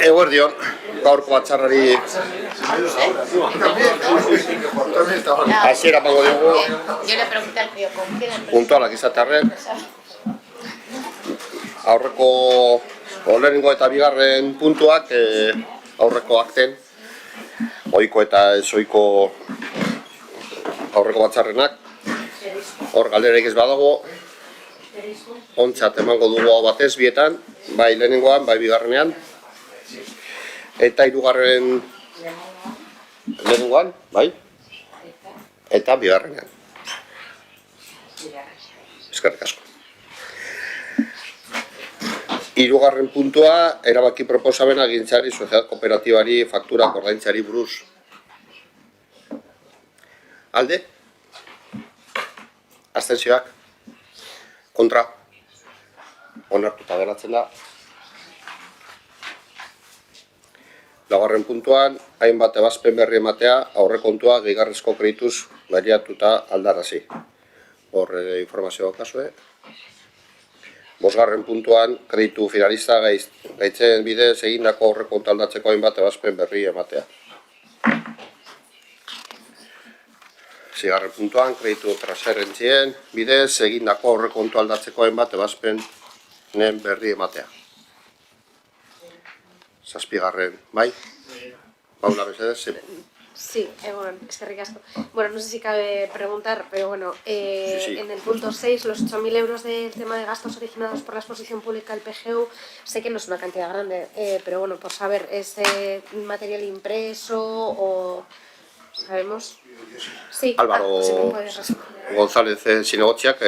Eguerdion, gaurko batzarrari hasiera emango diogu puntualak izatearren. Aurreko lehenengo eta bigarren puntuak aurreko akten ohiko eta ez ohiko aurreko batzarrenak. Hor galderik ez badago, ontzat emango dugu hau batez bietan, bai lehenengoan, bai bigarrenean. Eta hirugarren lehenengoan, bai, eta bigarrenean. Eskerrik asko. Hirugarren puntua, erabaki proposamena gintzari soziedad kooperatibari faktura ordaintzari buruz. Alde? Abstentzioak? Kontra? Onartuta geratzen da. Laugarren puntuan, hainbat ebazpen berri ematea, aurrekontua gehigarrizko kredituz baliatuta aldarazi. Hor informazioa kasue. Bosgarren puntuan, kreditu finalista gaitzen bidez egindako aurrekontu aldatzeko hainbat ebazpen berri ematea. Zigarren puntuan, kreditu transferentzien bidez egindako aurrekontu aldatzeko hainbat ebazpenen berri ematea. Zazpigarren, bai? Paula, mesedez, sí. Sí, bueno, eskerrik asko. Bueno, no sé si cabe preguntar, pero bueno, Sí. en el punto 6, los 8.000 euros del tema de gastos originados por la exposición pública del PGU, sé que no es una cantidad grande, pero bueno, por saber, ¿es material impreso o sabemos? Sí, Álvaro si me puedes responder. González Sinegotziak,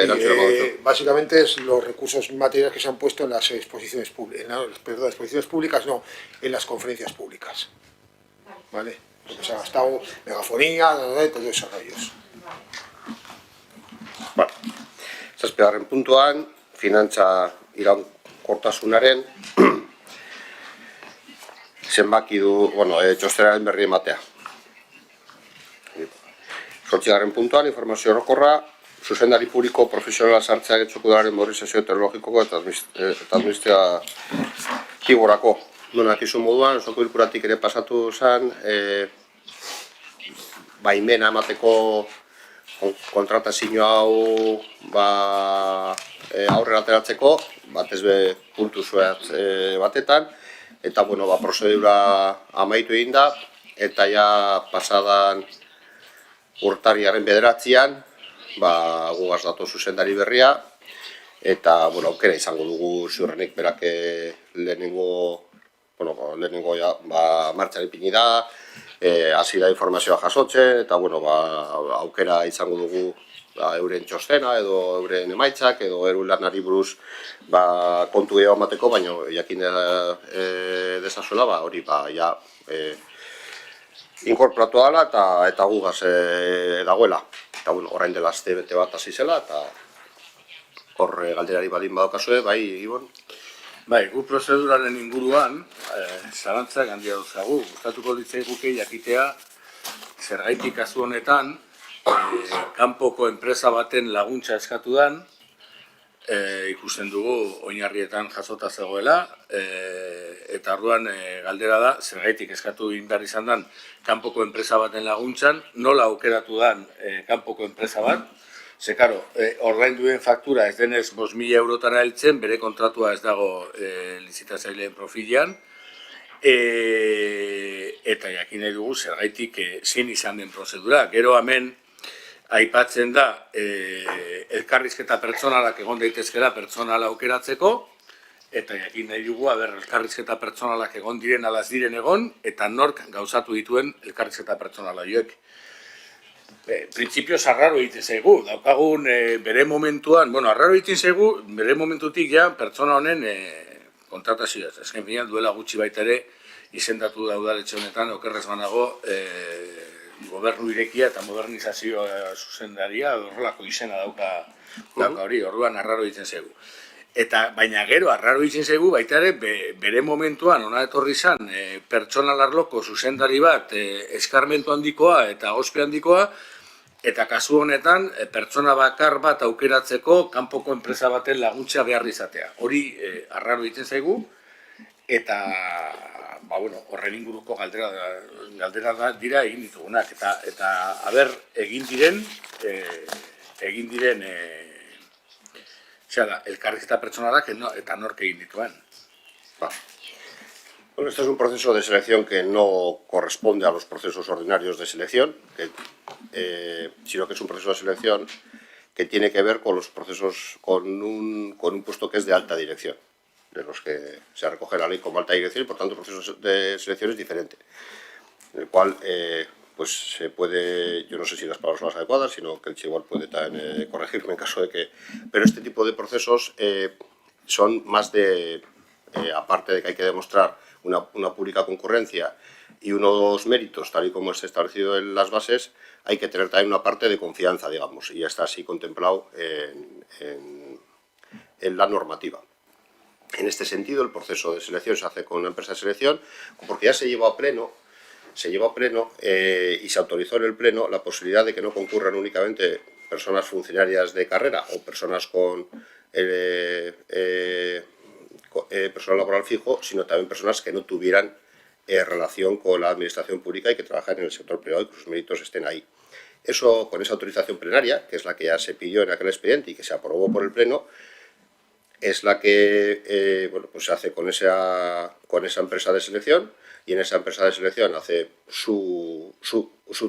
básicamente es los recursos materiales que se han puesto en las exposiciones públicas, no, en las conferencias públicas. ¿Vale? Porque se ha gastado megafonía, todos esos rollos. Bueno, zazpigarren puntuan, finantza iraunkortasunaren zenbaki du, txostenaren berri ematea. Zortzigarren puntuan, informazio orokorra, zuzendari publiko profesionala sartzea getxokudaren mobilizazio teknologikoko eta administrazioa kiborako. Akizu moduan, osoko bilkuratik ere pasatu zen, baimena emateko kontratazio hau aurrera ateratzeko, batez be puntu zuet batetan, eta prozedura amaitu egin da, eta ja pasadan urtarriaren 9an, gugaz dato zuzendari berria, eta aukera izango dugu ziurrenik berak lehenengo martxan ipini da, hasi da informazioa jasotzen, eta aukera izango dugu euren txostena, edo euren emaitzak, edo euren lanari buruz kontu gehiago emateko, baina jakin dezazuela, hori inkorporatu dela eta gugaz dagoela. Eta orain dela aste bete bat hasi zela, eta hor galderari badin badokazue, bai, Ibon? Bai, gu prozeduraren inguruan, zalantzak handia dauzkagu. Gustatuko litzaiguke jakitea, zergaitik kasu honetan, kanpoko enpresa baten laguntza eskatu dan, ikusten dugu oinarrietan jasota zegoela, eta orduan galdera da, zergaitik eskatu egin behar izan dan kanpoko enpresa baten laguntzan, nola aukeratu dan kanpoko enpresa bat, ze, karo, ordainduen faktura ez denez 5.000 eurotara heltzen, bere kontratua ez dago lizitatzaileen profilean, eta jakin nahi dugu zergaitik zin izan den prozedura. Gero hemen aipatzen da elkarrizketa pertsonalak egon daitezkela pertsonala aukeratzeko, eta jakin nahi dugu elkarrizketa pertsonalak egon diren alaz diren egon, eta nork gauzatu dituen elkarrizketa pertsonala joek. Printzipioz arraro egiten zaigu, daukagun bere momentuan, arraro egiten zaigu, bere momentutik ja pertsona honen kontratazioaz. Azken finean duela gutxi baita ere izendatu da udaletxe honetan, okerrez banago gobernu irekia eta modernizazioa zuzendaria, horrelako izena dauka hori, orduan arraro egiten zaigu. Baina gero, arraro egiten zaigu, baita ere, bere momentuan, hona etorri izan, pertsonal arloko zuzendari bat, eskarmentu handikoa eta ospe handikoa, eta kasu honetan, pertsona bakar bat aukeratzeko kanpoko enpresa baten laguntza behar izatea. Hori arraro egiten zaigu, eta bueno, horren inguruko galdera dira egin ditugunak, eta aber egin diren elkarrizketa pertsonalak eta nork egin dituen. Bueno, este es un proceso de selección que no corresponde a los procesos ordinarios de selección, sino que es un proceso de selección que tiene que ver con los procesos, con un puesto que es de alta dirección, de los que se recoge la ley como alta dirección, y por tanto el proceso de selección es diferente, en el cual pues se puede, yo no sé si las palabras son las adecuadas, sino que el igual puede también corregirme en caso de que, pero este tipo de procesos son más de, aparte de que hay que demostrar una pública concurrencia y unos méritos, tal y como es establecido en las bases, hay que tener también una parte de confianza, digamos, y ya está así contemplado en la normativa. En este sentido, el proceso de selección se hace con una empresa de selección, porque ya se llevó a pleno y se autorizó en el pleno la posibilidad de que no concurran únicamente personas funcionarias de carrera o personas con personal laboral fijo, sino también personas que no tuvieran relación con la administración pública y que trabajan en el sector privado y que sus méritos estén ahí. Eso, con esa autorización plenaria, que es la que ya se pidió en aquel expediente y que se aprobó por el Pleno, es la que bueno, pues se hace con esa empresa de selección, y en esa empresa de selección hace su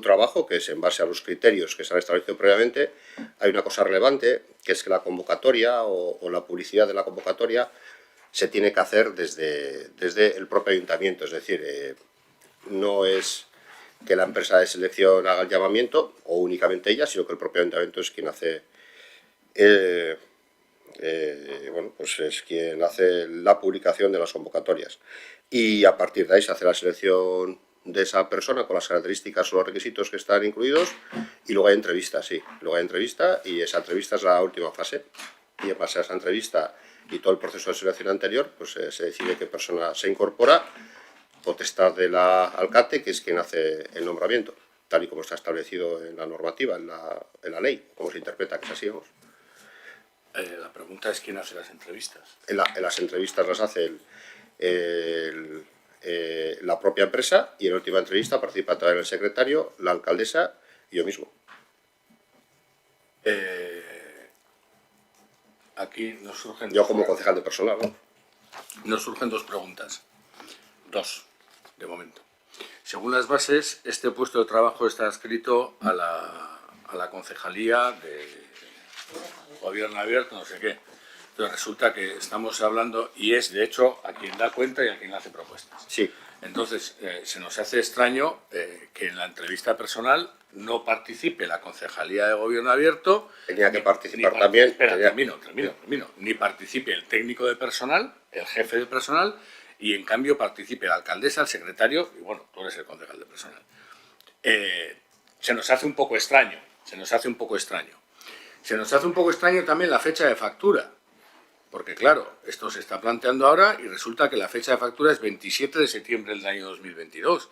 trabajo, que es en base a los criterios que se han establecido previamente. Hay una cosa relevante, que es que la convocatoria o la publicidad de la convocatoria se tiene que hacer desde el propio ayuntamiento, es decir, no es que la empresa de selección haga el llamamiento, o únicamente ella, sino que el propio ayuntamiento es quien hace, bueno, pues es quien hace la publicación de las convocatorias. Y a partir de ahí se hace la selección de esa persona con las características o los requisitos que están incluidos, y luego hay entrevista, sí, luego hay entrevista, y esa entrevista es la última fase, y en base a esa entrevista y todo el proceso de selección anterior, pues se decide qué persona se incorpora, potestad de la alcalde, que es quien hace el nombramiento, tal y como está establecido en la normativa, en la ley, como se interpreta, que es así, vamos. La pregunta es quién hace las entrevistas. En las entrevistas las hace la propia empresa, y en la última entrevista participa también el secretario, la alcaldesa y yo mismo. Aquí nos surgen... Yo como concejal de personal, ¿no? Nos surgen dos preguntas. Dos, de momento. Según las bases, este puesto de trabajo está adscrito a la concejalía de Gobierno Abierto, no sé qué. Entonces resulta que estamos hablando, y es de hecho a quien da cuenta y a quien hace propuestas. Sí. Entonces, se nos hace extraño que en la entrevista personal no participe la Concejalía de Gobierno Abierto. Tenía que participar también. Espera, termino. Ni participe el técnico de personal, el jefe de personal, y en cambio participe la alcaldesa, el secretario, y bueno, tú eres el concejal de personal. Se nos hace un poco extraño. Se nos hace un poco extraño también la fecha de factura. Porque claro, esto se está planteando ahora y resulta que la fecha de factura es 27 de septiembre del año 2022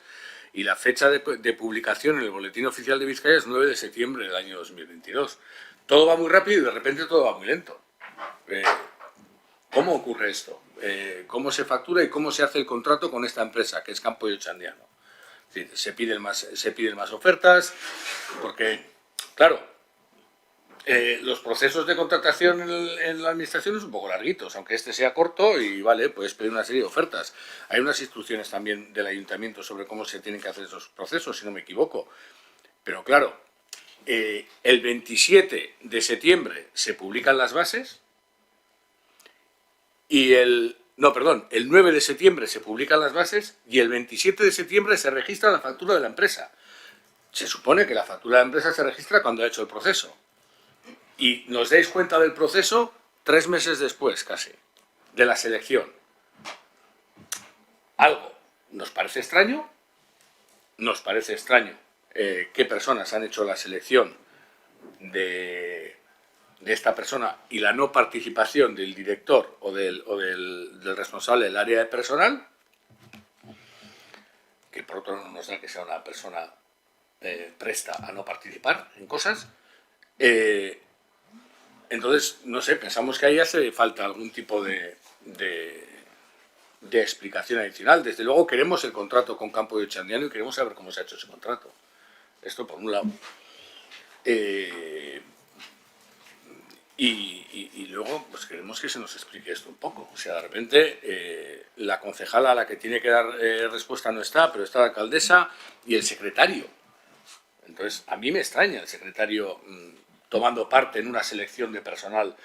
y la fecha de publicación en el Boletín Oficial de Vizcaya es 9 de septiembre del año 2022. Todo va muy rápido y de repente todo va muy lento. ¿Cómo ocurre esto? ¿Cómo se factura y cómo se hace el contrato con esta empresa, que es Campo y Ochandiano? Es decir, se piden más ofertas, porque, claro, los procesos de contratación en la administración son un poco larguitos, aunque este sea corto y vale, puedes pedir una serie de ofertas. Hay unas instrucciones también del ayuntamiento sobre cómo se tienen que hacer esos procesos, si no me equivoco. Pero claro, el 27 de septiembre se publican las bases y el 9 de septiembre se publican las bases y el 27 de septiembre se registra la factura de la empresa. Se supone que la factura de la empresa se registra cuando ha hecho el proceso. Y nos dais cuenta del proceso 3 meses después, casi, de la selección. Algo nos parece extraño. Qué personas han hecho la selección de esta persona y la no participación del director o del responsable del área de personal, que por otro lado nos da que sea una persona presta a no participar en cosas. Entonces, no sé, pensamos que ahí hace falta algún tipo de de explicación adicional. Desde luego queremos el contrato con Campo de Ochandiano y queremos saber cómo se ha hecho ese contrato. Esto por un lado. Y luego pues queremos que se nos explique esto un poco. O sea, de repente la concejala a la que tiene que dar respuesta no está, pero está la alcaldesa y el secretario. Entonces, a mí me extraña el secretario tomando parte en una selección de personal,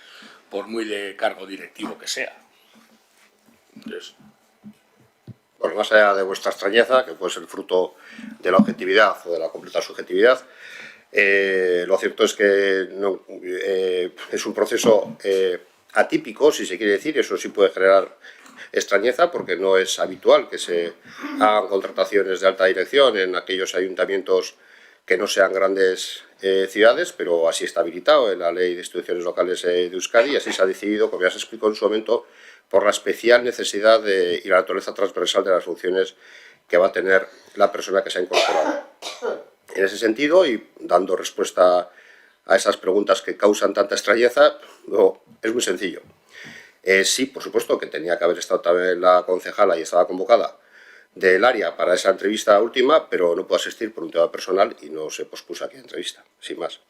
por muy de cargo directivo que sea. Entonces, Bueno, más allá de vuestra extrañeza, que puede ser fruto de la objetividad o de la completa subjetividad, lo cierto es que es un proceso atípico, si se quiere decir. Eso sí puede generar extrañeza, porque no es habitual que se hagan contrataciones de alta dirección en aquellos ayuntamientos que no sean grandes ciudades, pero así está habilitado en la Ley de Instituciones Locales de Euskadi, y así se ha decidido, como ya se explicó en su momento, por la especial necesidad y la naturaleza transversal de las funciones que va a tener la persona que se ha incorporado. En ese sentido, y dando respuesta a esas preguntas que causan tanta extrañeza, es muy sencillo. Sí, por supuesto que tenía que haber estado también la concejala y estaba convocada del área para esa entrevista última, pero no pudo asistir por un tema personal y no se pospuso aquí la entrevista, sin más.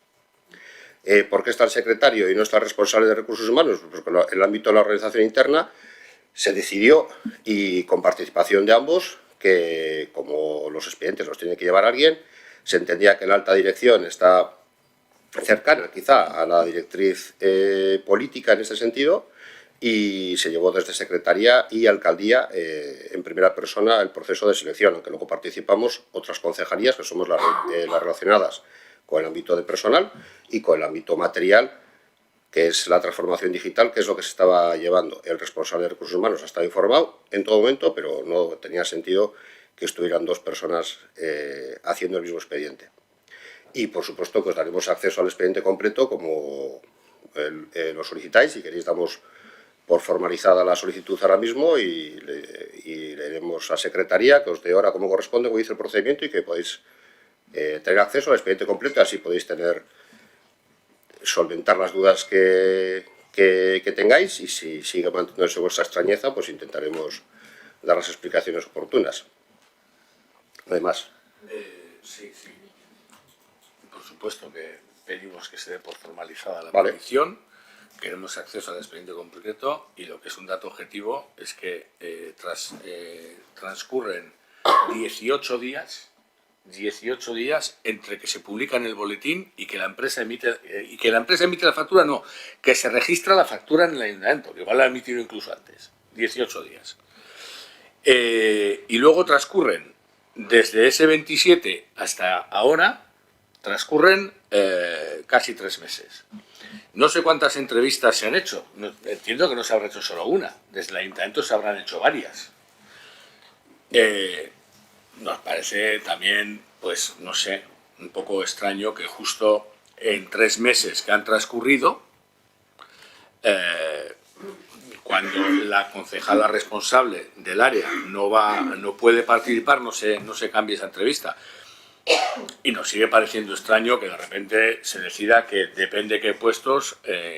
¿Por qué está el secretario y no está el responsable de recursos humanos? Pues porque en el ámbito de la organización interna se decidió, y con participación de ambos, que como los expedientes los tiene que llevar alguien, se entendía que la alta dirección está cercana quizá a la directriz política en este sentido, y se llevó desde Secretaría y Alcaldía en primera persona el proceso de selección, aunque luego participamos otras concejalías que somos las relacionadas con el ámbito de personal y con el ámbito material, que es la transformación digital, que es lo que se estaba llevando. El responsable de recursos humanos ha estado informado en todo momento, pero no tenía sentido que estuvieran dos personas haciendo el mismo expediente. Y por supuesto que os daremos acceso al expediente completo como lo solicitáis. Si queréis, damos por formalizada la solicitud ahora mismo y le diremos a Secretaría que os dé ahora como corresponde, como dice el procedimiento, y que podéis tener acceso al expediente completo. Así podéis solventar las dudas que tengáis, y si sigue manteniéndose vuestra extrañeza, pues intentaremos dar las explicaciones oportunas. Además, sí. Por supuesto que pedimos que se dé por formalizada la Vale. petición. Queremos acceso al expediente completo, y lo que es un dato objetivo es que transcurren 18 días entre que se publica en el boletín y que la empresa emite la factura, no, que se registra la factura en el ayuntamiento, que igual la ha emitido incluso antes. 18 días. Y luego transcurren, desde ese 27 hasta ahora, transcurren casi 3 meses. No sé cuántas entrevistas se han hecho. Entiendo que no se habrá hecho solo una. Desde el ayuntamiento se habrán hecho varias. Nos parece también, pues, no sé, un poco extraño que justo en 3 meses que han transcurrido, cuando la concejala responsable del área no puede participar, no se cambie esa entrevista. Y nos sigue pareciendo extraño que de repente se decida que depende de qué puestos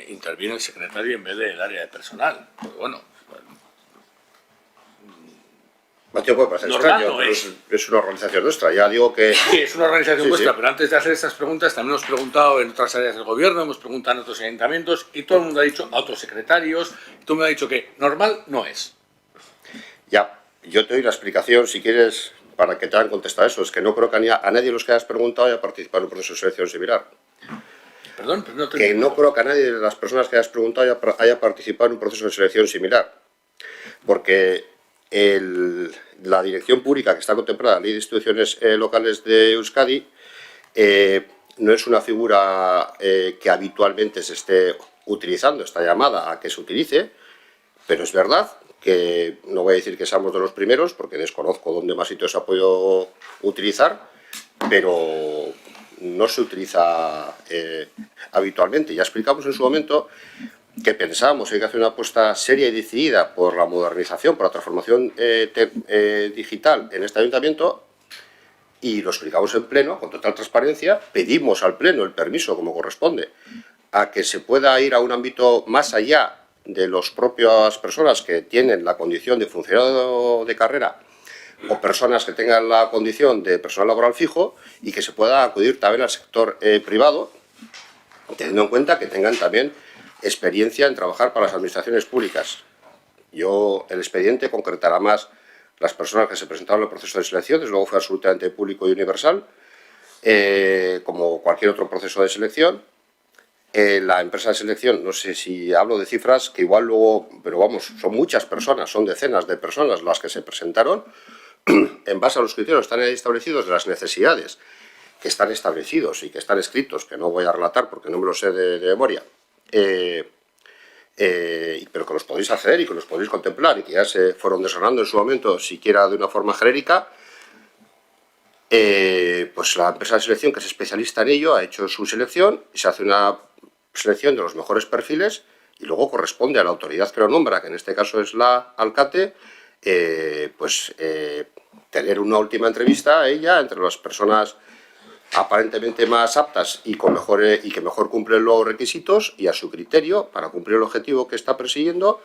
interviene el secretario en vez del área de personal. Pues bueno, Mateo, puede parecer normal extraño, no pero es. es una organización nuestra. Ya digo que Sí, es una organización Sí, vuestra, sí. pero antes de hacer estas preguntas también hemos preguntado en otras áreas del gobierno, hemos preguntado en otros ayuntamientos, y todo el mundo ha dicho, a otros secretarios, y todo el mundo ha dicho que normal no es. ya, yo te doy la explicación, si quieres, para que te hagan contestar eso. Es que no creo que a nadie de los que hayas preguntado haya participado en un proceso de selección similar. Perdón, pero no te Que no creo que a nadie de las personas que hayas preguntado haya participado en un proceso de selección similar. Porque la dirección pública que está contemplada en la Ley de Instituciones Locales de Euskadi no es una figura que habitualmente se esté utilizando, está llamada a que se utilice, pero es verdad que no voy a decir que seamos de los primeros, porque desconozco dónde más sitios se ha podido utilizar, pero no se utiliza habitualmente. Ya explicamos en su momento que pensábamos que hay que hacer una apuesta seria y decidida por la modernización, por la transformación digital en este ayuntamiento, y lo explicamos en pleno, con total transparencia. Pedimos al pleno el permiso, como corresponde, a que se pueda ir a un ámbito más allá de las propias personas que tienen la condición de funcionario de carrera o personas que tengan la condición de personal laboral fijo y que se pueda acudir también al sector privado, teniendo en cuenta que tengan también experiencia en trabajar para las administraciones públicas. El expediente concretará más las personas que se presentaron en el proceso de selección, desde luego fue absolutamente público y universal, como cualquier otro proceso de selección. La empresa de selección, no sé si hablo de cifras, que igual luego, pero vamos, son muchas personas, son decenas de personas las que se presentaron, en base a los criterios que están establecidos de las necesidades que están establecidos y que están escritos, que no voy a relatar porque no me lo sé de memoria, pero que los podéis hacer y que los podéis contemplar y que ya se fueron desgranando en su momento, siquiera de una forma genérica. Pues la empresa de selección, que es especialista en ello, ha hecho su selección y se hace una selección de los mejores perfiles y luego corresponde a la autoridad que lo nombra, que en este caso es la Alcate, tener una última entrevista a ella entre las personas aparentemente más aptas y que mejor cumplen los requisitos, y a su criterio, para cumplir el objetivo que está persiguiendo,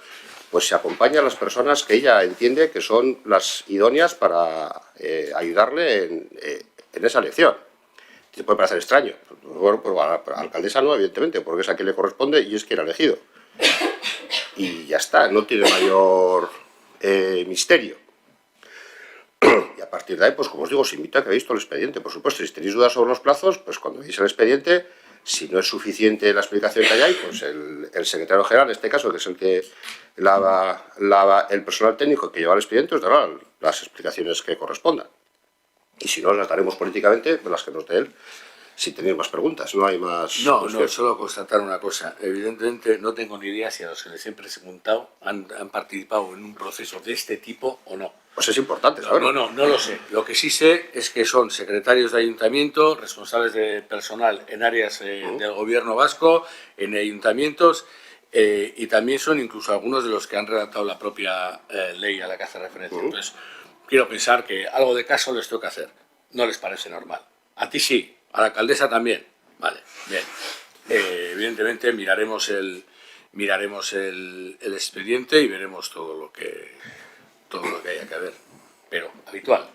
pues se acompaña a las personas que ella entiende que son las idóneas para ayudarle en esa elección. Te puede parecer extraño. Bueno, pues a la alcaldesa no, evidentemente, porque es a quien le corresponde y es quien ha elegido. Y ya está, no tiene mayor misterio. Y a partir de ahí, pues como os digo, os invito a que veáis todo el expediente. Por supuesto, si tenéis dudas sobre los plazos, pues cuando veáis el expediente, si no es suficiente la explicación que hay, pues el secretario general, en este caso, que es el que el personal técnico que lleva el expediente, os dará las explicaciones que correspondan. Y si no, las daremos políticamente, pues las que nos dé él, si tenéis más preguntas. No hay más... No, solo constatar una cosa. Evidentemente no tengo ni idea si a los que les he preguntado han participado en un proceso de este tipo o no. Pues es importante saberlo. No lo sé. Lo que sí sé es que son secretarios de ayuntamiento, responsables de personal en áreas del gobierno vasco, en ayuntamientos, y también son incluso algunos de los que han redactado la propia ley a la que hace referencia. Entonces, quiero pensar que algo de caso les tengo que hacer. No les parece normal. A ti sí, a la alcaldesa también. Vale, bien. Evidentemente miraremos el expediente y veremos todo lo que haya que ver. Pero habitual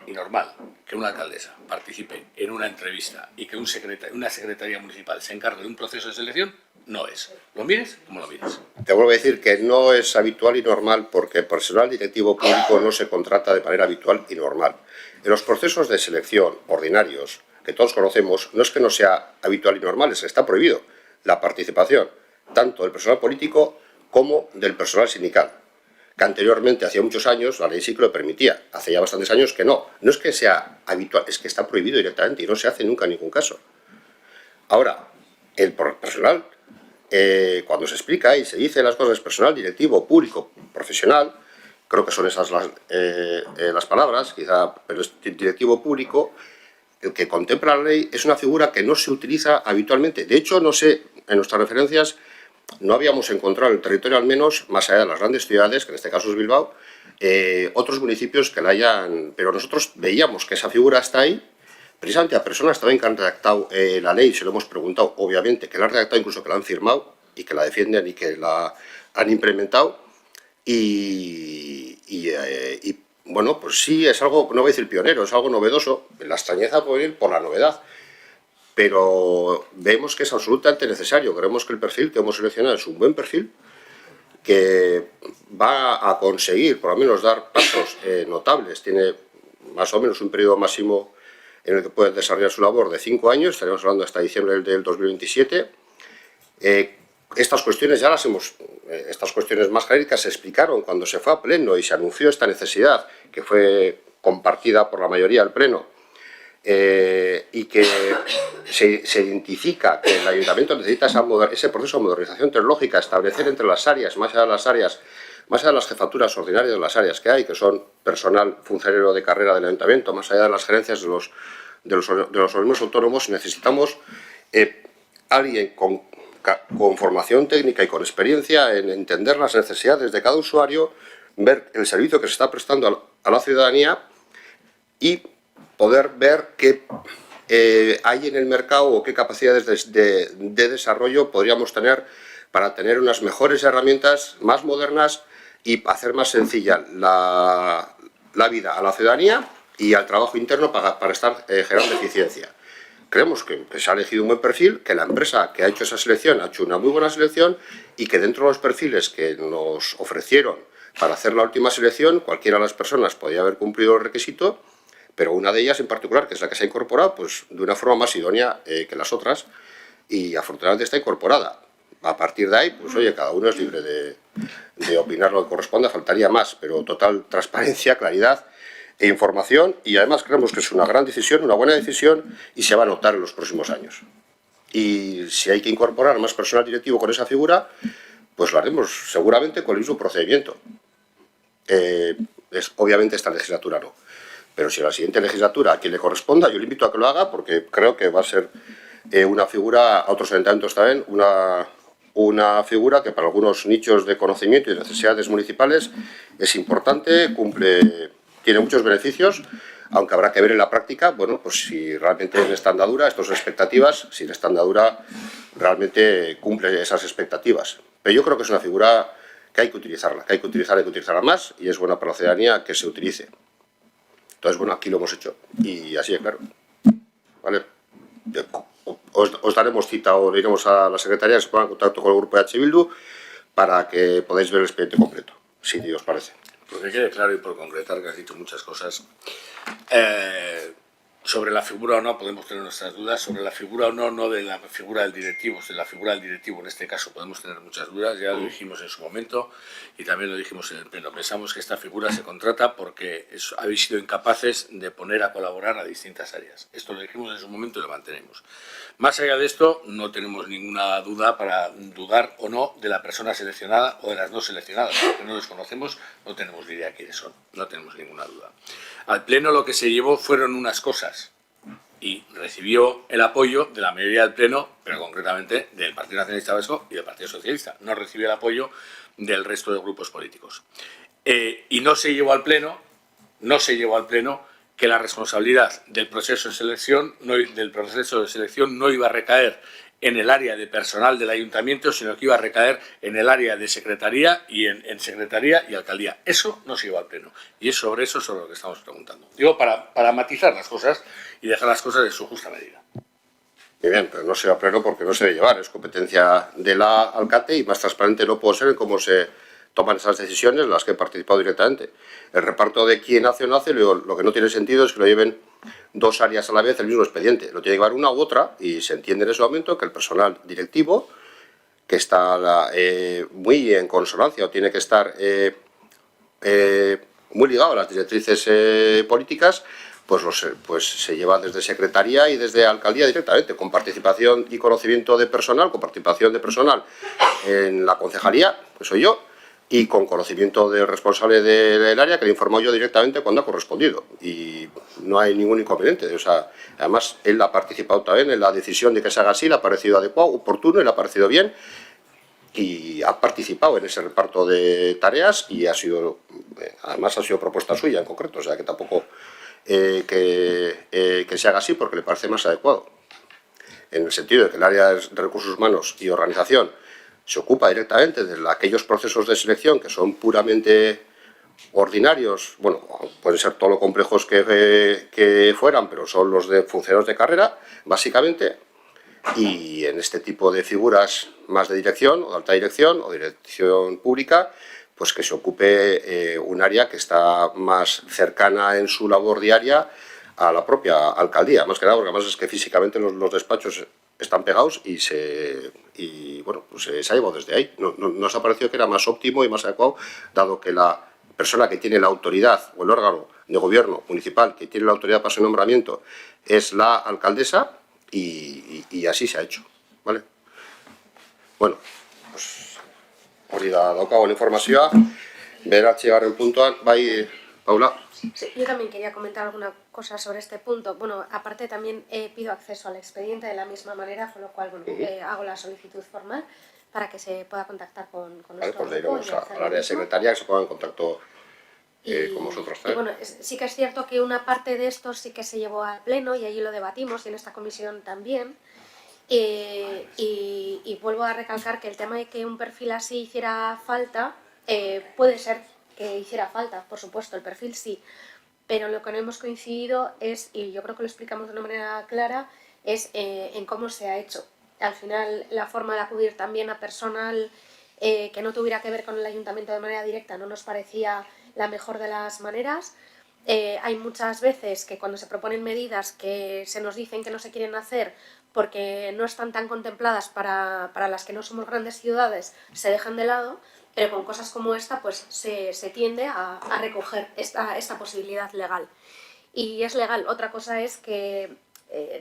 y normal que una alcaldesa participe en una entrevista y que una secretaría municipal se encargue de un proceso de selección, no es. Lo mires como lo mires. Te vuelvo a decir que no es habitual y normal porque el personal directivo público no se contrata de manera habitual y normal. En los procesos de selección ordinarios, que todos conocemos, no es que no sea habitual y normal, es que está prohibido la participación tanto del personal político como del personal sindical, que anteriormente, hacía muchos años, la ley sí que lo permitía. Hace ya bastantes años que no. No es que sea habitual, es que está prohibido directamente y no se hace nunca en ningún caso. Ahora, el personal, cuando se explica y se dice las cosas, personal directivo, público, profesional, creo que son esas las palabras, quizá, pero es directivo público, el que contempla la ley es una figura que no se utiliza habitualmente. De hecho, no sé, en nuestras referencias, no habíamos encontrado en el territorio, al menos, más allá de las grandes ciudades, que en este caso es Bilbao, otros municipios que la hayan... Pero nosotros veíamos que esa figura está ahí, precisamente a personas también que han redactado la ley, se lo hemos preguntado, obviamente, que la han redactado, incluso que la han firmado, y que la defienden y que la han implementado, bueno, pues sí, es algo, no voy a decir pionero, es algo novedoso. La extrañeza puede ir por la novedad, pero vemos que es absolutamente necesario. Creemos que el perfil que hemos seleccionado es un buen perfil, que va a conseguir, por lo menos, dar pasos notables. Tiene más o menos un periodo máximo en el que puede desarrollar su labor de 5 años, estaremos hablando hasta diciembre del 2027. Estas cuestiones ya estas cuestiones más genéricas se explicaron cuando se fue a pleno y se anunció esta necesidad, que fue compartida por la mayoría del pleno, y que se identifica que el ayuntamiento necesita ese proceso de modernización tecnológica, establecer entre las áreas, más allá de las jefaturas ordinarias de las áreas que hay, que son personal funcionario de carrera del ayuntamiento, más allá de las gerencias de los organismos autónomos, necesitamos alguien con formación técnica y con experiencia en entender las necesidades de cada usuario, ver el servicio que se está prestando a la ciudadanía y poder ver qué hay en el mercado o qué capacidades de desarrollo podríamos tener para tener unas mejores herramientas, más modernas y hacer más sencilla la vida a la ciudadanía y al trabajo interno para estar generando eficiencia. Creemos que se ha elegido un buen perfil, que la empresa que ha hecho esa selección ha hecho una muy buena selección y que dentro de los perfiles que nos ofrecieron para hacer la última selección, cualquiera de las personas podía haber cumplido el requisito, pero una de ellas en particular, que es la que se ha incorporado, pues de una forma más idónea que las otras, y afortunadamente está incorporada. A partir de ahí, pues oye, cada uno es libre de opinar lo que corresponda, faltaría más, pero total transparencia, claridad e información, y además creemos que es una gran decisión, una buena decisión, y se va a notar en los próximos años. Y si hay que incorporar más personal directivo con esa figura, pues lo haremos seguramente con el mismo procedimiento. Obviamente esta legislatura no, pero si a la siguiente legislatura a quien le corresponda, yo le invito a que lo haga, porque creo que va a ser una figura, a otros ayuntamientos también, una figura que para algunos nichos de conocimiento y de necesidades municipales es importante, tiene muchos beneficios, aunque habrá que ver en la práctica, bueno, pues si realmente en esta andadura, estas son expectativas, si en esta andadura realmente cumple esas expectativas. Pero yo creo que es una figura que hay que utilizarla, hay que utilizarla más, y es buena para la ciudadanía que se utilice. Entonces, bueno, aquí lo hemos hecho, y así de claro. ¿Vale? Os daremos cita o le iremos a la secretaría que se ponga en contacto con el grupo de H. Bildu para que podáis ver el expediente completo, si os parece. Porque quede claro y por concretar, que has dicho muchas cosas, sobre la figura o no podemos tener nuestras dudas, sobre la figura o no, no de la figura del directivo, de la figura del directivo en este caso podemos tener muchas dudas, ya lo dijimos en su momento y también lo dijimos en el pleno. Pensamos que esta figura se contrata porque habéis sido incapaces de poner a colaborar a distintas áreas. Esto lo dijimos en su momento y lo mantenemos. Más allá de esto, no tenemos ninguna duda para dudar o no de la persona seleccionada o de las no seleccionadas, porque no los conocemos, no tenemos ni idea quiénes son, no tenemos ninguna duda. Al pleno lo que se llevó fueron unas cosas y recibió el apoyo de la mayoría del pleno, pero concretamente del Partido Nacionalista Vasco y del Partido Socialista. No recibió el apoyo del resto de grupos políticos. Y no se llevó al pleno que la responsabilidad del proceso de selección no iba a recaer en el área de personal del ayuntamiento, sino que iba a recaer en el área de secretaría y en secretaría y alcaldía. Eso no se llevó al pleno. Y es sobre eso sobre lo que estamos preguntando. Digo, para matizar las cosas y dejar las cosas en su justa medida. Muy bien, pero no se va a pleno porque no se debe llevar, es competencia de la alcalde y más transparente no puedo ser en cómo se toman esas decisiones en las que he participado directamente. El reparto de quién hace o no hace, lo que no tiene sentido es que lo lleven dos áreas a la vez el mismo expediente. Lo tiene que llevar una u otra y se entiende en ese momento que el personal directivo, que está muy en consonancia o tiene que estar muy ligado a las directrices políticas, pues se lleva desde secretaría y desde alcaldía directamente, con participación y conocimiento de personal, con participación de personal en la concejalía, que soy yo, y con conocimiento del responsable del área que le informó yo directamente cuando ha correspondido. Y no hay ningún inconveniente. O sea, además, él ha participado también en la decisión de que se haga así, le ha parecido adecuado, oportuno y le ha parecido bien. Y ha participado en ese reparto de tareas y además ha sido propuesta suya en concreto. O sea, que tampoco que se haga así porque le parece más adecuado. En el sentido de que el área de recursos humanos y organización se ocupa directamente de aquellos procesos de selección que son puramente ordinarios, bueno, pueden ser todo lo complejos que fueran, pero son los de funcionarios de carrera, básicamente, y en este tipo de figuras más de dirección, o de alta dirección, o dirección pública, pues que se ocupe un área que está más cercana en su labor diaria a la propia alcaldía, más que nada, porque además es que físicamente los despachos están pegados y bueno, pues se ha llevado desde ahí. Nos ha parecido que era más óptimo y más adecuado, dado que la persona que tiene la autoridad o el órgano de gobierno municipal que tiene la autoridad para su nombramiento es la alcaldesa y así se ha hecho, ¿vale? Bueno, pues hori da daukago informazioa, bederatzigarren puntuan, bai, Paula. Sí, yo también quería comentar alguna cosa sobre este punto. Bueno, aparte también pido acceso al expediente de la misma manera, con lo cual bueno, hago la solicitud formal para que se pueda contactar con Vale, nuestro pues le grupo iremos y al hacer lo área de mismo. secretaría que se ponga en contacto con vosotros. Y bueno, sí que es cierto que una parte de esto sí que se llevó al pleno y allí lo debatimos y en esta comisión también. Y vuelvo a recalcar que el tema de que un perfil así hiciera falta, puede ser que hiciera falta, por supuesto, el perfil sí, pero lo que no hemos coincidido es, y yo creo que lo explicamos de una manera clara, es en cómo se ha hecho. Al final, la forma de acudir también a personal que no tuviera que ver con el ayuntamiento de manera directa no nos parecía la mejor de las maneras. Hay muchas veces que cuando se proponen medidas que se nos dicen que no se quieren hacer porque no están tan contempladas para las que no somos grandes ciudades, se dejan de lado, pero con cosas como esta pues se tiende a recoger esta posibilidad legal. Y es legal. Otra cosa es que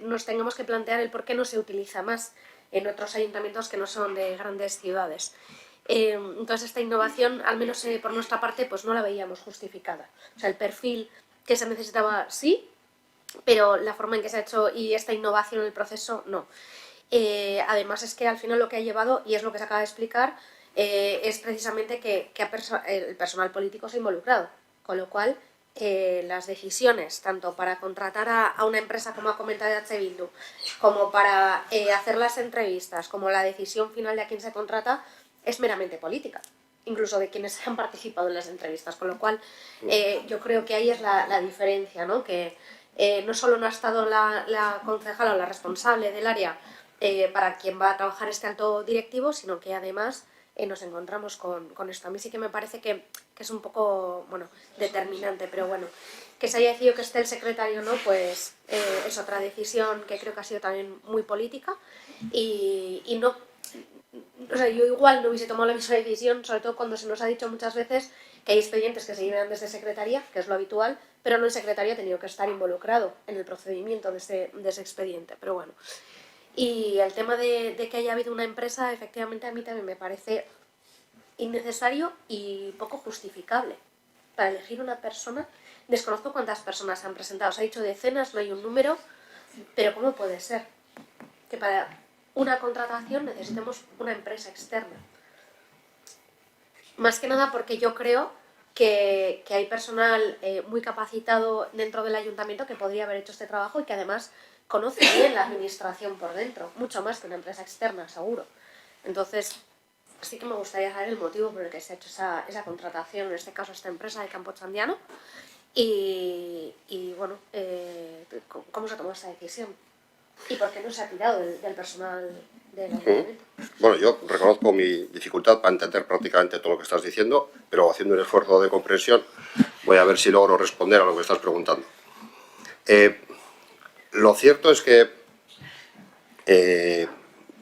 nos tengamos que plantear el por qué no se utiliza más en otros ayuntamientos que no son de grandes ciudades. Entonces esta innovación, al menos por nuestra parte, pues no la veíamos justificada. O sea, el perfil que se necesitaba sí, pero la forma en que se ha hecho y esta innovación en el proceso no. Además es que al final lo que ha llevado, y es lo que se acaba de explicar, es precisamente que el personal político se ha involucrado, con lo cual las decisiones, tanto para contratar a una empresa como ha comentado H. Bildu, como para hacer las entrevistas, como la decisión final de a quién se contrata, es meramente política, incluso de quienes han participado en las entrevistas, con lo cual yo creo que ahí es la diferencia, ¿no? Que no solo no ha estado la concejala o la responsable del área para quien va a trabajar este alto directivo, sino que además nos encontramos con esto. A mí sí que me parece que es un poco, bueno, determinante, pero bueno, que se haya decidido que esté el secretario, ¿no? Pues es otra decisión que creo que ha sido también muy política y no, o sea, yo igual no hubiese tomado la misma decisión, sobre todo cuando se nos ha dicho muchas veces que hay expedientes que se llevan desde secretaría, que es lo habitual, pero no el secretario ha tenido que estar involucrado en el procedimiento de ese expediente, pero bueno. Y el tema de que haya habido una empresa, efectivamente a mí también me parece innecesario y poco justificable. Para elegir una persona, desconozco cuántas personas se han presentado, se ha dicho decenas, no hay un número, pero ¿cómo puede ser que para una contratación necesitemos una empresa externa? Más que nada porque yo creo que hay personal muy capacitado dentro del ayuntamiento que podría haber hecho este trabajo y que además conoce bien la administración por dentro, mucho más que una empresa externa, seguro. Entonces, sí que me gustaría saber el motivo por el que se ha hecho esa contratación, en este caso esta empresa de Campo Chandiano, y bueno, cómo se tomó esa decisión y por qué no se ha tirado del personal del ayuntamiento. Bueno, yo reconozco mi dificultad para entender prácticamente todo lo que estás diciendo, pero haciendo un esfuerzo de comprensión voy a ver si logro responder a lo que estás preguntando. Lo cierto es que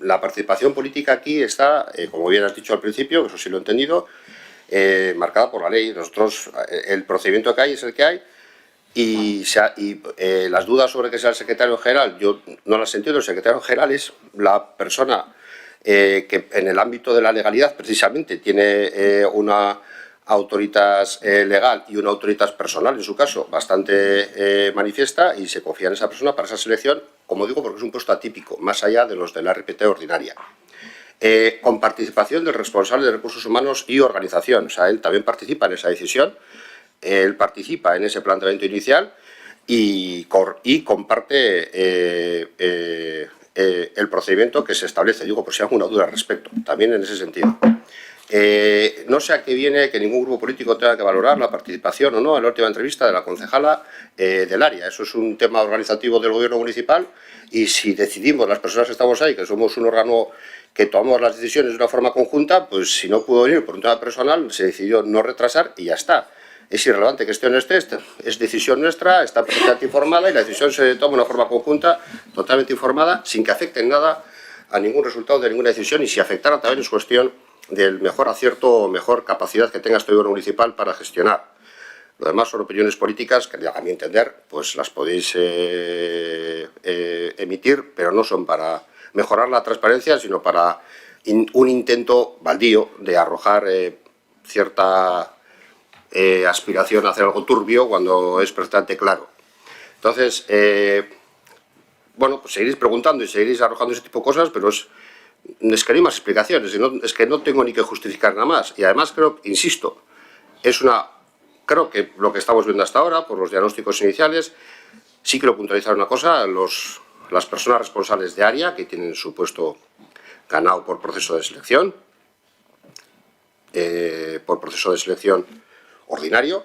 la participación política aquí está, como bien has dicho al principio, que eso sí lo he entendido, marcada por la ley. Nosotros, el procedimiento que hay es el que hay y las dudas sobre que sea el secretario general, yo no las entiendo. El secretario general es la persona que en el ámbito de la legalidad precisamente tiene una autoritas legal y una autoritas personal, en su caso, bastante manifiesta, y se confía en esa persona para esa selección, como digo, porque es un puesto atípico, más allá de los de la RPT ordinaria. Con participación del responsable de recursos humanos y organización, o sea, él también participa en esa decisión, él participa en ese planteamiento inicial y comparte el procedimiento que se establece. Digo, por si hay alguna duda al respecto, también en ese sentido. No sé a qué viene que ningún grupo político tenga que valorar la participación o no en la última entrevista de la concejala del área. Eso es un tema organizativo del gobierno municipal y si decidimos, las personas que estamos ahí, que somos un órgano que tomamos las decisiones de una forma conjunta, pues si no pudo venir por un tema personal, se decidió no retrasar y ya está. Es irrelevante que esté o no esté, es decisión nuestra, está perfectamente informada y la decisión se toma de una forma conjunta, totalmente informada, sin que afecte en nada a ningún resultado de ninguna decisión, y si afectara también es cuestión del mejor acierto o mejor capacidad que tenga este gobierno municipal para gestionar. Lo demás son opiniones políticas que, a mi entender, pues las podéis emitir, pero no son para mejorar la transparencia, sino para un intento baldío de arrojar cierta aspiración a hacer algo turbio cuando es perfectamente claro. Entonces, bueno, pues seguiréis preguntando y seguiréis arrojando ese tipo de cosas, pero es que no hay más explicaciones, es que no tengo ni que justificar nada más. Y además creo, insisto, creo que lo que estamos viendo hasta ahora, por los diagnósticos iniciales, sí quiero puntualizar una cosa, los las personas responsables de área que tienen su puesto ganado por proceso de selección, ordinario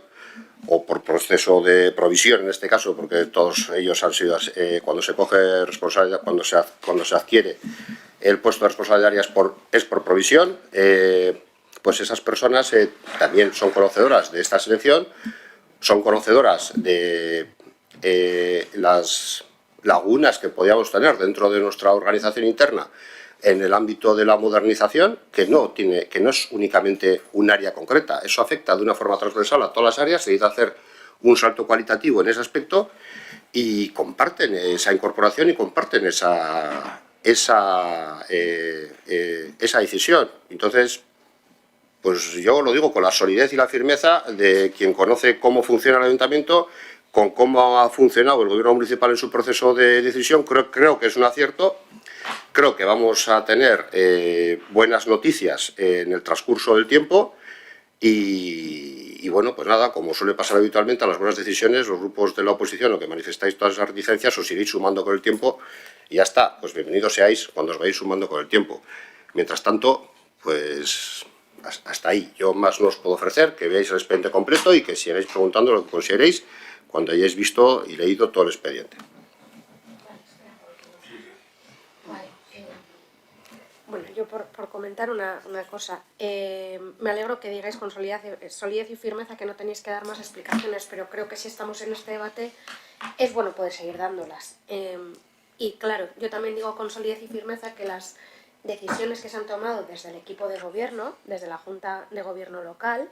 o por proceso de provisión, en este caso, porque todos ellos han sido, cuando se coge responsabilidad, cuando se adquiere el puesto de responsable de área es por provisión, pues esas personas también son conocedoras de esta selección, son conocedoras de las lagunas que podíamos tener dentro de nuestra organización interna en el ámbito de la modernización, que no es únicamente un área concreta, eso afecta de una forma transversal a todas las áreas, se necesita hacer un salto cualitativo en ese aspecto y comparten esa incorporación y comparten esa decisión. Entonces, pues yo lo digo con la solidez y la firmeza de quien conoce cómo funciona el ayuntamiento, con cómo ha funcionado el gobierno municipal en su proceso de decisión. Creo que es un acierto. Creo que vamos a tener buenas noticias en el transcurso del tiempo y bueno, pues nada, como suele pasar habitualmente a las buenas decisiones, los grupos de la oposición, lo que manifestáis todas esas reticencias, os iréis sumando con el tiempo y ya está, pues bienvenidos seáis cuando os vais sumando con el tiempo. Mientras tanto, pues hasta ahí. Yo más no os puedo ofrecer, que veáis el expediente completo y que sigáis preguntando lo que consideréis cuando hayáis visto y leído todo el expediente. Bueno, yo por comentar una cosa, me alegro que digáis con solidez y firmeza que no tenéis que dar más explicaciones, pero creo que si estamos en este debate es bueno poder seguir dándolas. Y claro, yo también digo con solidez y firmeza que las decisiones que se han tomado desde el equipo de gobierno, desde la Junta de Gobierno local,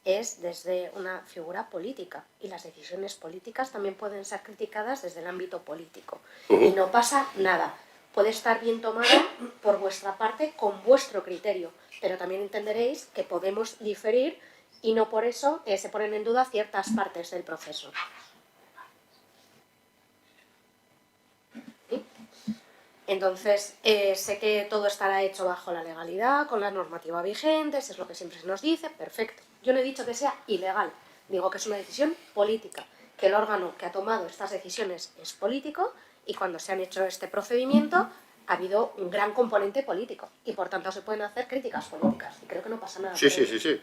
es desde una figura política y las decisiones políticas también pueden ser criticadas desde el ámbito político y no pasa nada. Puede estar bien tomada por vuestra parte con vuestro criterio, pero también entenderéis que podemos diferir y no por eso se ponen en duda ciertas partes del proceso. ¿Sí? Entonces, sé que todo estará hecho bajo la legalidad, con la normativa vigente, es lo que siempre se nos dice, perfecto. Yo no he dicho que sea ilegal, digo que es una decisión política, que el órgano que ha tomado estas decisiones es político y cuando se han hecho este procedimiento ha habido un gran componente político y por tanto se pueden hacer críticas políticas y creo que no pasa nada. Sí,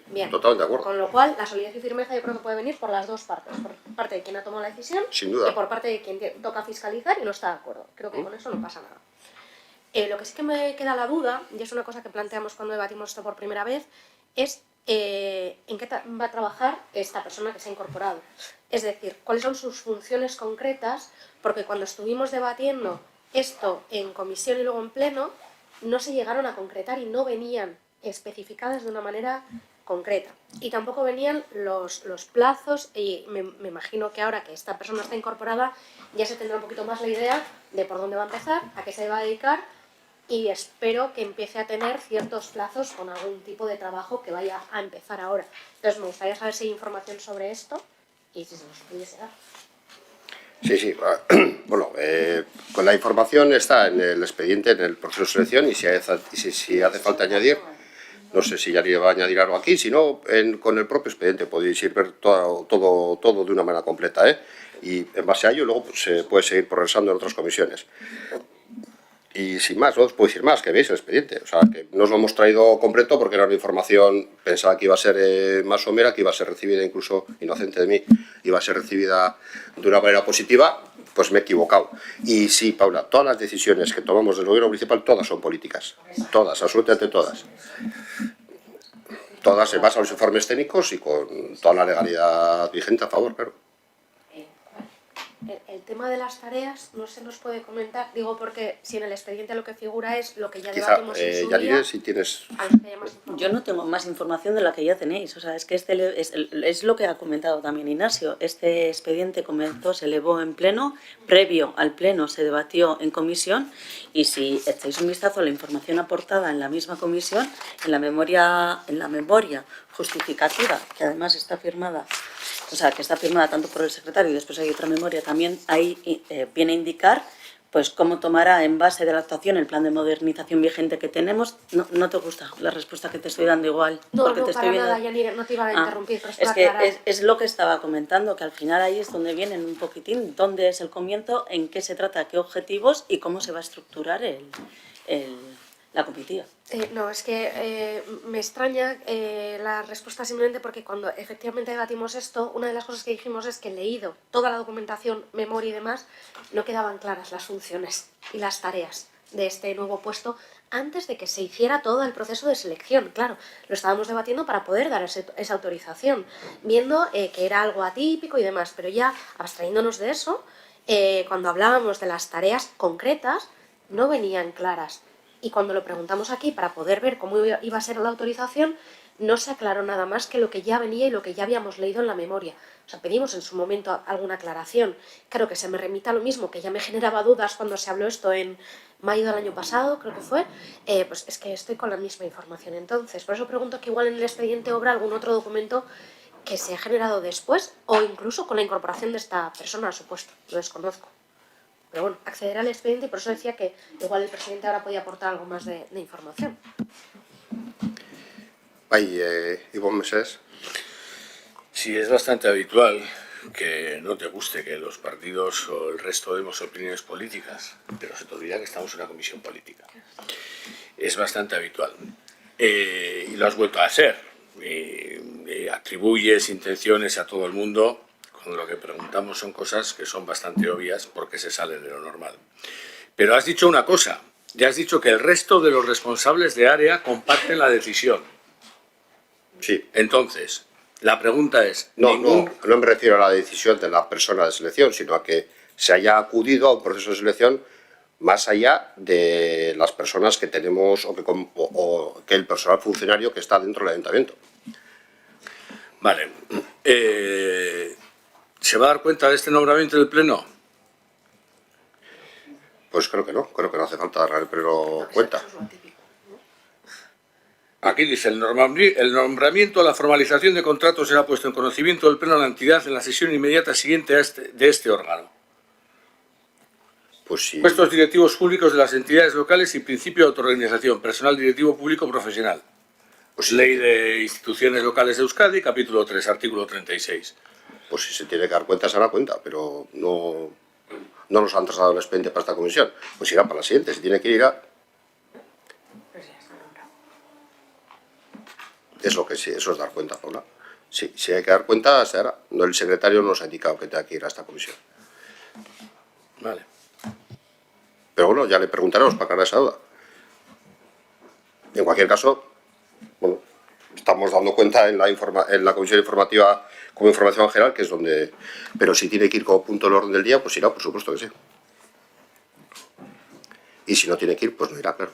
bien, totalmente de acuerdo. Con lo cual, la solidez y firmeza yo creo que puede venir por las dos partes, por parte de quien ha tomado la decisión Sin duda. y por parte de quien toca fiscalizar y no está de acuerdo. Creo que con eso no pasa nada. Lo que sí que me queda la duda, y es una cosa que planteamos cuando debatimos esto por primera vez, es en qué va a trabajar esta persona que se ha incorporado. Es decir, cuáles son sus funciones concretas, porque cuando estuvimos debatiendo esto en comisión y luego en pleno, no se llegaron a concretar y no venían especificadas de una manera concreta. Y tampoco venían los plazos y me imagino que ahora que esta persona está incorporada ya se tendrá un poquito más la idea de por dónde va a empezar, a qué se va a dedicar y espero que empiece a tener ciertos plazos con algún tipo de trabajo que vaya a empezar ahora. Entonces me gustaría saber si hay información sobre esto y si se nos pudiese dar. Sí. Bueno, con la información está en el expediente, en el proceso de selección y si hace falta añadir, no sé si ya le va a añadir algo aquí, si no, con el propio expediente podéis ir ver todo de una manera completa, y en base a ello luego pues, se puede seguir progresando en otras comisiones. Y sin más, no os puedo decir más, que veis el expediente. O sea, que no os lo hemos traído completo porque era una información, pensaba que iba a ser más somera, que iba a ser recibida incluso, inocente de mí, iba a ser recibida de una manera positiva, pues me he equivocado. Y sí, Paula, todas las decisiones que tomamos del gobierno municipal, todas son políticas. Todas, absolutamente todas. Todas se basan en los informes técnicos y con toda la legalidad vigente a favor, claro. El tema de las tareas no se nos puede comentar, digo porque si en el expediente lo que figura es lo que ya Quizá, debatimos en su ya día, diré si tienes... Yo no tengo más información de la que ya tenéis, o sea, es que es lo que ha comentado también Ignacio. Este expediente se elevó en pleno, previo al pleno se debatió en comisión y si echáis un vistazo a la información aportada en la misma comisión, en la memoria justificativa, que además está firmada, o sea, que está firmada tanto por el secretario y después hay otra memoria, también ahí viene a indicar pues cómo tomará en base de la actuación el plan de modernización vigente que tenemos. No te gusta la respuesta que te estoy dando igual. No, porque no, te para estoy nada, viendo... Yanira, no te iba a interrumpir, pero es Es para que aclarar. es lo que estaba comentando, que al final ahí es donde vienen un poquitín, dónde es el comienzo, en qué se trata, qué objetivos y cómo se va a estructurar la comitiva. No, es que me extraña la respuesta simplemente porque cuando efectivamente debatimos esto, una de las cosas que dijimos es que leído toda la documentación, memoria y demás, no quedaban claras las funciones y las tareas de este nuevo puesto antes de que se hiciera todo el proceso de selección. Claro, lo estábamos debatiendo para poder dar esa autorización, viendo que era algo atípico y demás, pero ya abstrayéndonos de eso, cuando hablábamos de las tareas concretas, no venían claras. Y cuando lo preguntamos aquí para poder ver cómo iba a ser la autorización, no se aclaró nada más que lo que ya venía y lo que ya habíamos leído en la memoria. O sea, pedimos en su momento alguna aclaración. Claro que se me remita a lo mismo, que ya me generaba dudas cuando se habló esto en mayo del año pasado, creo que fue, pues es que estoy con la misma información entonces. Por eso pregunto que igual en el expediente obra algún otro documento que se ha generado después o incluso con la incorporación de esta persona a su puesto. Lo desconozco. Pero bueno, acceder al expediente y por eso decía que igual el presidente ahora podía aportar algo más de información. Ivonne Meses. Sí, es bastante habitual que no te guste que los partidos o el resto demos opiniones políticas, pero se te olvida que estamos en una comisión política. Es bastante habitual. Y lo has vuelto a hacer. Atribuyes intenciones a todo el mundo cuando lo que preguntamos son cosas que son bastante obvias porque se salen de lo normal. Pero has dicho una cosa, ya has dicho que el resto de los responsables de área comparten la decisión. Sí. Entonces, la pregunta es... No me refiero a la decisión de la persona de selección, sino a que se haya acudido a un proceso de selección más allá de las personas que tenemos o que el personal funcionario que está dentro del ayuntamiento. Vale. ¿Se va a dar cuenta de este nombramiento del Pleno? Pues creo que no hace falta dar al Pleno cuenta. Aquí dice, el nombramiento a la formalización de contratos será puesto en conocimiento del Pleno de la entidad en la sesión inmediata siguiente de este órgano. Pues sí. Puestos directivos públicos de las entidades locales y principio de autorganización, personal directivo público profesional. Pues sí. Ley de Instituciones Locales de Euskadi, capítulo 3, artículo 36. Pues si se tiene que dar cuenta, se dará cuenta, pero no nos han trasladado el expediente para esta comisión. Pues irá para la siguiente, si tiene que ir a... Es lo que sí, eso es dar cuenta, Paula. Sí, si hay que dar cuenta, se hará. No, el secretario nos ha indicado que tenga que ir a esta comisión. Vale. Pero bueno, ya le preguntaremos para aclarar esa duda. En cualquier caso, bueno, estamos dando cuenta en la comisión informativa como información general, que es donde... Pero si tiene que ir como punto del orden del día, pues irá, por supuesto que sí. Y si no tiene que ir, pues no irá, claro.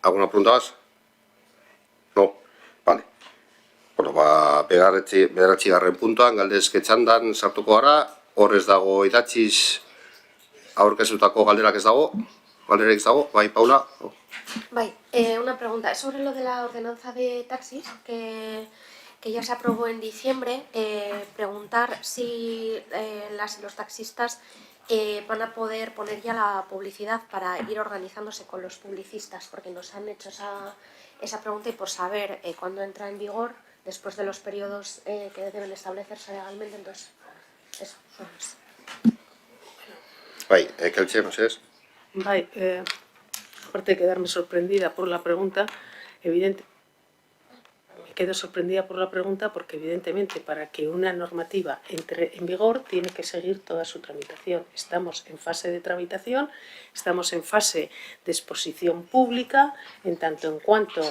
¿Alguna pregunta más? No, vale. Bueno, bederatzi garren puntuan, galdezke txandan sartuko gara, hor ez dago idatziz aurkezutako galderak ez dago, galderarik ez dago, bai, Paula? Bai, una pregunta, es sobre lo de la ordenanza de taxis, que ya se aprobó en diciembre, preguntar si los taxistas van a poder poner ya la publicidad para ir organizándose con los publicistas, porque nos han hecho esa pregunta y por saber cuándo entra en vigor, después de los periodos que deben establecerse legalmente, entonces, eso, solo eso. Bai, Keltxe, Meses. Bai, aparte de quedarme sorprendida por la pregunta, me quedo sorprendida por la pregunta porque evidentemente para que una normativa entre en vigor tiene que seguir toda su tramitación. Estamos en fase de tramitación, estamos en fase de exposición pública, en tanto en cuanto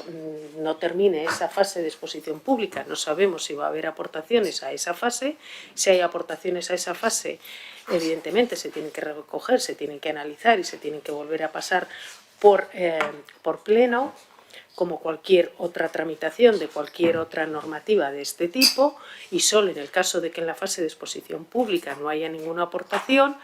no termine esa fase de exposición pública, no sabemos si va a haber aportaciones a esa fase. Si hay aportaciones a esa fase, evidentemente se tienen que recoger, se tienen que analizar y se tienen que volver a pasar por pleno, como cualquier otra tramitación de cualquier otra normativa de este tipo, y solo en el caso de que en la fase de exposición pública no haya ninguna aportación,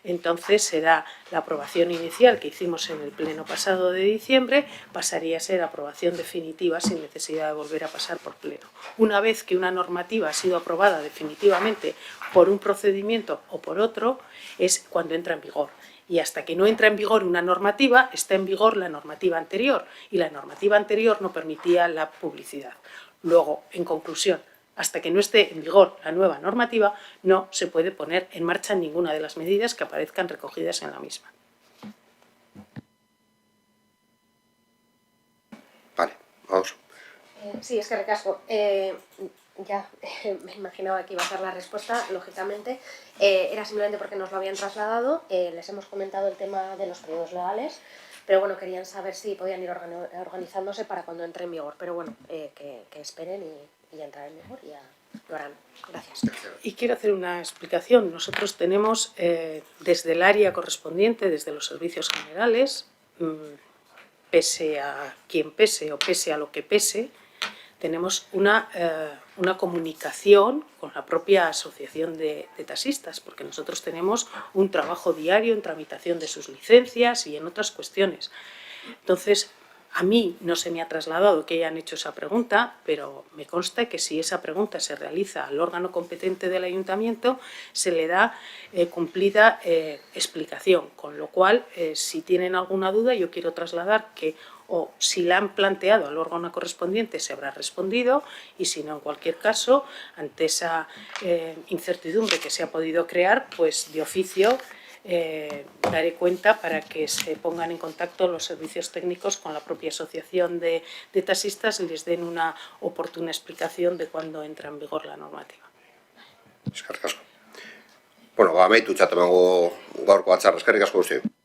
Entonces será la aprobación inicial que hicimos en el pleno pasado de diciembre, pasaría a ser aprobación definitiva sin necesidad de volver a pasar por pleno. Una vez que una normativa ha sido aprobada definitivamente por un procedimiento o por otro, es cuando entra en vigor. Y hasta que no entra en vigor una normativa, está en vigor la normativa anterior, y la normativa anterior no permitía la publicidad. Luego, en conclusión, hasta que no esté en vigor la nueva normativa, no se puede poner en marcha ninguna de las medidas que aparezcan recogidas en la misma. Vale, vamos. Sí, es que recasco. Ya me imaginaba que iba a ser la respuesta, lógicamente. Era simplemente porque nos lo habían trasladado. Les hemos comentado el tema de los periodos legales, pero bueno, querían saber si podían ir organizándose para cuando entre en vigor. Pero bueno, que esperen y ya entrará en vigor y ya lo harán. Gracias. Y quiero hacer una explicación. Nosotros tenemos desde el área correspondiente, desde los servicios generales, pese a quien pese o pese a lo que pese, tenemos una comunicación con la propia asociación de taxistas, porque nosotros tenemos un trabajo diario en tramitación de sus licencias y en otras cuestiones. Entonces, a mí no se me ha trasladado que hayan hecho esa pregunta, pero me consta que si esa pregunta se realiza al órgano competente del ayuntamiento, se le da cumplida explicación, con lo cual, si tienen alguna duda, yo quiero trasladar que o si la han planteado al órgano correspondiente se habrá respondido, y si no, en cualquier caso, ante esa incertidumbre que se ha podido crear, pues de oficio daré cuenta para que se pongan en contacto los servicios técnicos con la propia asociación de taxistas y les den una oportuna explicación de cuándo entra en vigor la normativa. Eskerrik asko. Bueno, amaitu txat emango gaurko batzarra. Eskerrik asko guztioi.